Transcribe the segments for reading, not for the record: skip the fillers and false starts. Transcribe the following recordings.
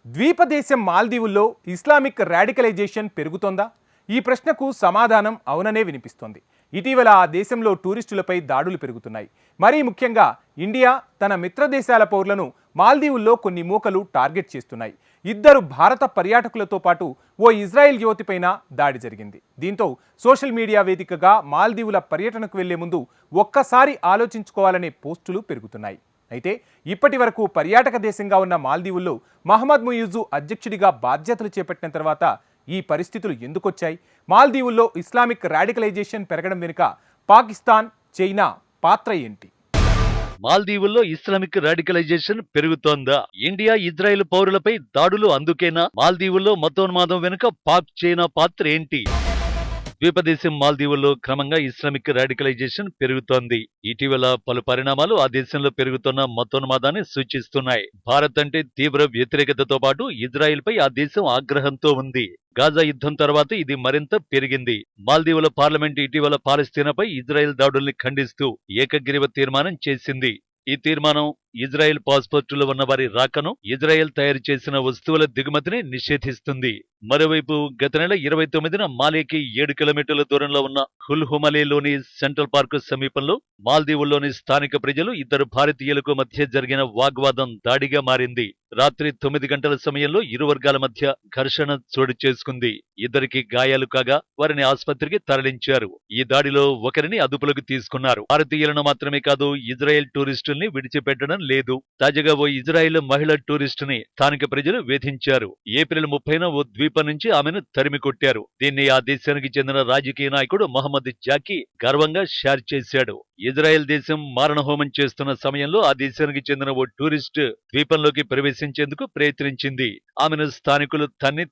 ద్వీపదేశం మాల్దీవుల్లో Islamic radicalisation పెరుగుతోందా? ఈ ప్రశ్నకు సమాధానం అవుననే వినిపిస్తోంది. ఇటీవల ఆ దేశంలో టూరిస్టులపై దాడులు పెరుగుతున్నాయి. మరీ ముఖ్యంగా ఇండియా తన మిత్ర దేశాల పౌరులను మాల్దీవుల్లో కొన్ని మూకలు టార్గెట్ చేస్తున్నాయి. ఇద్దరు భారత పర్యాటకులతో పాటు ఓ ఇజ్రాయెల్ యువతిపైన దాడి జరిగింది. దీంతో సోషల్ మీడియా వేదికగా మాల్దీవుల పర్యటనకు వెళ్లే ముందు ఒక్కసారి ఆలోచించుకోవాలనే పోస్టులు పెరుగుతున్నాయి. అయితే ఇప్పటి వరకు పర్యాటక దేశంగా ఉన్న మాల్దీవుల్లో మహమ్మద్ ముయిజు అధ్యక్షుడిగా బాధ్యతలు చేపట్టిన తర్వాత ఈ పరిస్థితులు ఎందుకొచ్చాయి? మాల్దీవుల్లో ఇస్లామిక్ రాడికలైజేషన్ పెరగడం వెనుక పాకిస్తాన్, చైనా పాత్ర ఏంటి? మాల్దీవుల్లో ఇస్లామిక్ రాడికలైజేషన్ పెరుగుతోందా? ఇండియా, ఇజ్రాయెల్ పౌరులపై దాడులు అందుకేనా? మాల్దీవుల్లో మతోన్మాదం వెనుక పాక్, చైనా పాత్ర ఏంటి? ద్వీపదేశం మాల్దీవుల్లో క్రమంగా ఇస్లామిక్ రాడికలైజేషన్ పెరుగుతోంది. ఇటీవల పలు పరిణామాలు ఆ దేశంలో పెరుగుతున్న మతోన్మాదాన్ని సూచిస్తున్నాయి. భారత్ అంటే తీవ్ర వ్యతిరేకతతో పాటు ఇజ్రాయెల్ పై ఆ దేశం ఆగ్రహంతో ఉంది. గాజా యుద్ధం తర్వాత ఇది మరింత పెరిగింది. మాల్దీవుల పార్లమెంట్ ఇటీవల పాలస్తీనాపై ఇజ్రాయెల్ దాడుల్ని ఖండిస్తూ ఏకగ్రీవ తీర్మానం చేసింది. ఈ తీర్మానం ఇజ్రాయెల్ పాస్పోర్టులో ఉన్న వారి రాకను, ఇజ్రాయెల్ తయారు చేసిన వస్తువుల దిగుమతిని నిషేధిస్తుంది. మరోవైపు గత నెల 29న మాలేకి 7 కిలోమీటర్ల దూరంలో ఉన్న హుల్హుమలేలోని సెంట్రల్ పార్క్ సమీపంలో మాల్దీవుల్లోని స్థానిక ప్రజలు, ఇద్దరు భారతీయులకు మధ్య జరిగిన వాగ్వాదం దాడిగా మారింది. రాత్రి 9 గంటల సమయంలో ఇరు వర్గాల మధ్య ఘర్షణ చోటు చేసుకుంది. ఇద్దరికి గాయాలు కాగా వారిని ఆసుపత్రికి తరలించారు. ఈ దాడిలో ఒకరిని అదుపులోకి తీసుకున్నారు. భారతీయులను మాత్రమే కాదు, ఇజ్రాయెల్ టూరిస్టుల్ని విడిచిపెట్టడం లేదు. తాజాగా ఓ ఇజ్రాయెల్ మహిళా టూరిస్టుని స్థానిక ప్రజలు వేధించారు. ఏప్రిల్ 30న ఓ ద్వీపం నుంచి ఆమెను తరిమి కొట్టారు. దీన్ని ఆ దేశానికి చెందిన రాజకీయ నాయకుడు మహమ్మద్ జాకీ గర్వంగా షేర్ చేశాడు. ఇజ్రాయెల్ దేశం మారణహోమం చేస్తున్న సమయంలో ఆ దేశానికి చెందిన ఓ టూరిస్ట్ ద్వీపంలోకి ప్రవేశించేందుకు ప్రయత్నించింది. ఆమెను స్థానికులు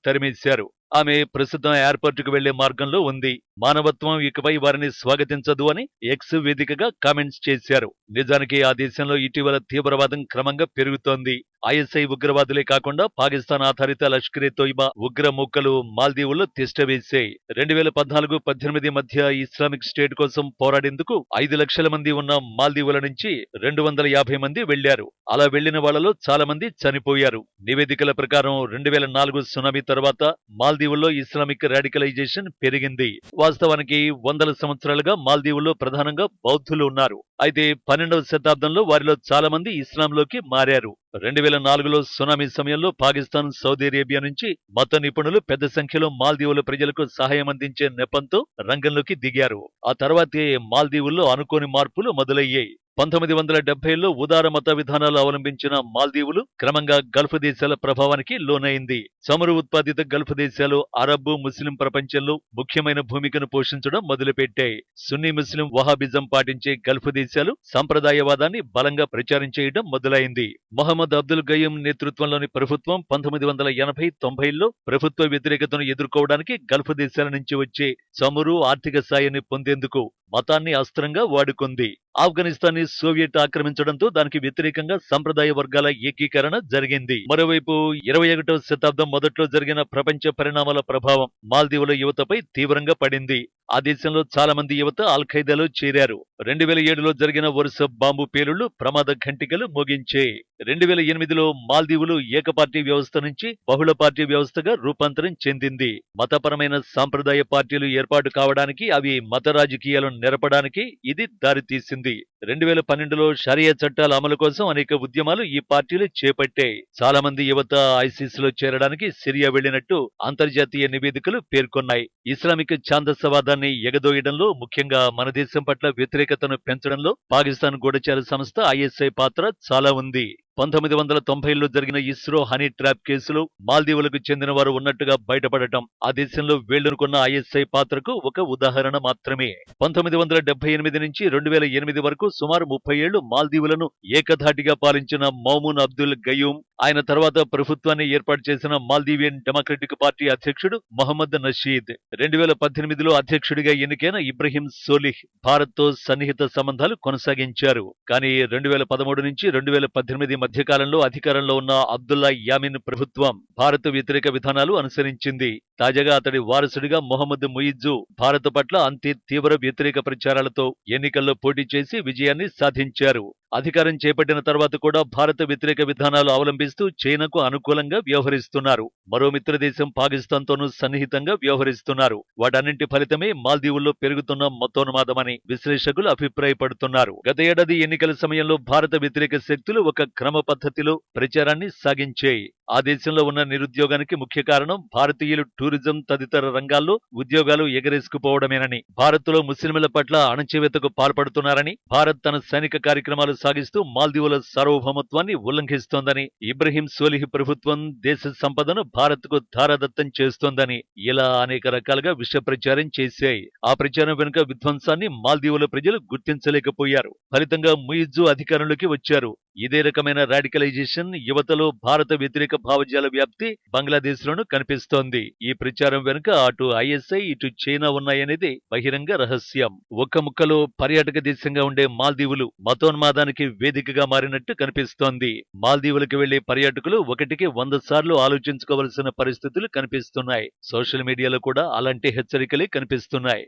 తరిమేశారు. ఆమె ప్రస్తుతం ఎయిర్పోర్టుకు వెళ్లే మార్గంలో ఉంది. మానవత్వం ఇకపై వారిని స్వాగతించదు అని ఎక్స్ వేదికగా కామెంట్స్ చేశారు. నిజానికి ఆ దేశంలో ఇటీవల తీవ్రవాదం క్రమంగా పెరుగుతోంది. ఐఎస్ఐ ఉగ్రవాదులే కాకుండా పాకిస్తాన్ ఆధారిత లష్కరే తోయిబా ఉగ్ర మూకలు మాల్దీవుల్లో తిష్టవేశాయి. 2014-18 మధ్య ఇస్లామిక్ స్టేట్ కోసం పోరాడేందుకు 5 లక్షల మంది ఉన్న మాల్దీవుల నుంచి 250 మంది వెళ్లారు. అలా వెళ్లిన వాళ్లలో చాలా మంది చనిపోయారు. నివేదికల ప్రకారం 2004 సునామీ తర్వాత మాల్దీవుల్లో ఇస్లామిక్ రాడికలైజేషన్ పెరిగింది. వాస్తవానికి వందల సంవత్సరాలుగా మాల్దీవుల్లో ప్రధానంగా బౌద్ధులు ఉన్నారు. అయితే 12వ శతాబ్దంలో వారిలో చాలా మంది ఇస్లాంలోకి మారారు. 2004లో సునామీ సమయంలో పాకిస్తాన్, సౌదీ అరేబియా నుంచి మత నిపుణులు పెద్ద సంఖ్యలో మాల్దీవుల ప్రజలకు సహాయం అందించే నెపంతో రంగంలోకి దిగారు. ఆ తర్వాతే మాల్దీవుల్లో అనుకోని మార్పులు మొదలయ్యాయి. 1970లో ఉదార మత విధానాలు అవలంబించిన మాల్దీవులు క్రమంగా గల్ఫ్ దేశాల ప్రభావానికి లోనైంది. చమురు ఉత్పాదిత గల్ఫ్ దేశాలు అరబ్, ముస్లిం ప్రపంచంలో ముఖ్యమైన భూమికను పోషించడం మొదలుపెట్టాయి. సున్నీ ముస్లిం వహాబిజం పాటించే గల్ఫ్ దేశాలు సంప్రదాయవాదాన్ని బలంగా ప్రచారం చేయడం మొదలైంది. మొహమ్మద్ అబ్దుల్ గయూం నేతృత్వంలోని ప్రభుత్వం 1980-90లో ప్రభుత్వ వ్యతిరేకతను ఎదుర్కోవడానికి గల్ఫ్ దేశాల నుంచి వచ్చే చమురు, ఆర్థిక సాయాన్ని పొందేందుకు మతాన్ని అస్త్రంగా వాడుకుంది. ఆఫ్ఘనిస్తాన్ ని సోవియట్ ఆక్రమించడంతో దానికి వ్యతిరేకంగా సంప్రదాయ వర్గాల ఏకీకరణ జరిగింది. మరోవైపు 21వ శతాబ్దం మొదట్లో జరిగిన ప్రపంచ పరిణామాల ప్రభావం మాల్దీవుల యువతపై తీవ్రంగా పడింది. ఆ దేశంలో చాలా మంది యువత అల్-ఖైదాలో చేరారు. 2007లో జరిగిన వరుస బాంబు పేలుళ్లు ప్రమాద ఘంటికలు మోగించాయి. 2008లో మాల్దీవులు ఏకపార్టీ వ్యవస్థ నుంచి బహుళ పార్టీ వ్యవస్థగా రూపాంతరం చెందింది. మతపరమైన సాంప్రదాయ పార్టీలు ఏర్పాటు కావడానికి, అవి మత రాజకీయాలను నెరపడానికి ఇది దారితీసింది. 2012లో షరియా చట్టాల అమలు కోసం అనేక ఉద్యమాలు ఈ పార్టీలు చేపట్టాయి. చాలా మంది యువత ఐసిస్ లో చేరడానికి సిరియా వెళ్లినట్టు అంతర్జాతీయ నివేదికలు పేర్కొన్నాయి. ఇస్లామిక్ ఛాందసవాదాన్ని ఎగదోయడంలో, ముఖ్యంగా మన దేశం పట్ల వ్యతిరేకతను పెంచడంలో పాకిస్తాన్ గూఢచార సంస్థ ఐఎస్ఐ పాత్ర చాలా ఉంది. 1990లో జరిగిన ఇస్రో హనీ ట్రాప్ కేసులో మాల్దీవులకు చెందిన వారు ఉన్నట్టుగా బయటపడటం ఆ దేశంలో వేళ్లనుకున్న ఐఎస్ఐ పాత్రకు ఒక ఉదాహరణ మాత్రమే. 1978 నుంచి 2008 వరకు సుమారు 30 ఏళ్లు మాల్దీవులను ఏకధాటిగా పాలించిన మౌమూన్ అబ్దుల్ గయూం, ఆయన తర్వాత ప్రభుత్వాన్ని ఏర్పాటు చేసిన మాల్దీవియన్ డెమోక్రటిక్ పార్టీ అధ్యక్షుడు మొహమ్మద్ నషీద్, 2018లో అధ్యక్షుడిగా ఎన్నికైన ఇబ్రహీం సోలిహ్ భారత్తో సన్నిహిత సంబంధాలు కొనసాగించారు. కానీ 2013 నుంచి 2018 మధ్యకాలంలో అధికారంలో ఉన్న అబ్దుల్లా యామిన్ ప్రభుత్వం భారత వ్యతిరేక విధానాలు అనుసరించింది. తాజాగా అతడి వారసుడిగా మొహమ్మద్ ముయిజ్జు భారత్ పట్ల అంతే తీవ్ర వ్యతిరేక ప్రచారాలతో ఎన్నికల్లో పోటీ చేసి విజయాన్ని సాధించారు. అధికారం చేపట్టిన తర్వాత కూడా భారత వ్యతిరేక విధానాలు అవలంబిస్తూ చైనాకు అనుకూలంగా వ్యవహరిస్తున్నారు. మరో మిత్ర దేశం పాకిస్తాన్తోనూ సన్నిహితంగా వ్యవహరిస్తున్నారు. వాటన్నింటి ఫలితమే మాల్దీవుల్లో పెరుగుతున్న మతోన్మాదమని విశ్లేషకులు అభిప్రాయపడుతున్నారు. గత ఏడాది ఎన్నికల సమయంలో భారత వ్యతిరేక శక్తులు ఒక క్రమ పద్ధతిలో ప్రచారాన్ని సాగించాయి. ఆ దేశంలో ఉన్న నిరుద్యోగానికి ముఖ్య కారణం భారతీయులు టూరిజం తదితర రంగాల్లో ఉద్యోగాలు ఎగరేసుకుపోవడమేనని, భారత్లో ముస్లింల పట్ల అణచివేతకు పాల్పడుతున్నారని, భారత్ తన సైనిక కార్యక్రమాలు సాగిస్తూ మాల్దీవుల సార్వభౌమత్వాన్ని ఉల్లంఘిస్తోందని, ఇబ్రహీం సోలిహ్ ప్రభుత్వం దేశ సంపదను భారత్కు ధారాదత్తం చేస్తోందని ఇలా అనేక రకాలుగా విష ప్రచారం చేశాయి. ఆ ప్రచారం వెనుక విధ్వంసాన్ని మాల్దీవుల ప్రజలు గుర్తించలేకపోయారు. ఫలితంగా ముయిజ్జు అధికారంలోకి వచ్చారు. ఇదే రకమైన రాడికలైజేషన్ యువతలో భారత వ్యతిరేక భావజాల వ్యాప్తి బంగ్లాదేశ్లోనూ కనిపిస్తోంది. ఈ ప్రచారం వెనుక అటు ఐఎస్ఐ ఇటు చైనా ఉన్నాయనేది బహిరంగ రహస్యం. ఒక్క ముక్కలో పర్యాటక దేశంగా ఉండే మాల్దీవులు మతోన్మాదానికి వేదికగా మారినట్టు కనిపిస్తోంది. మాల్దీవులకు వెళ్లే పర్యాటకులు 1కి 100 సార్లు ఆలోచించుకోవలసిన పరిస్థితులు కనిపిస్తున్నాయి. సోషల్ మీడియాలో కూడా అలాంటి హెచ్చరికలే కనిపిస్తున్నాయి.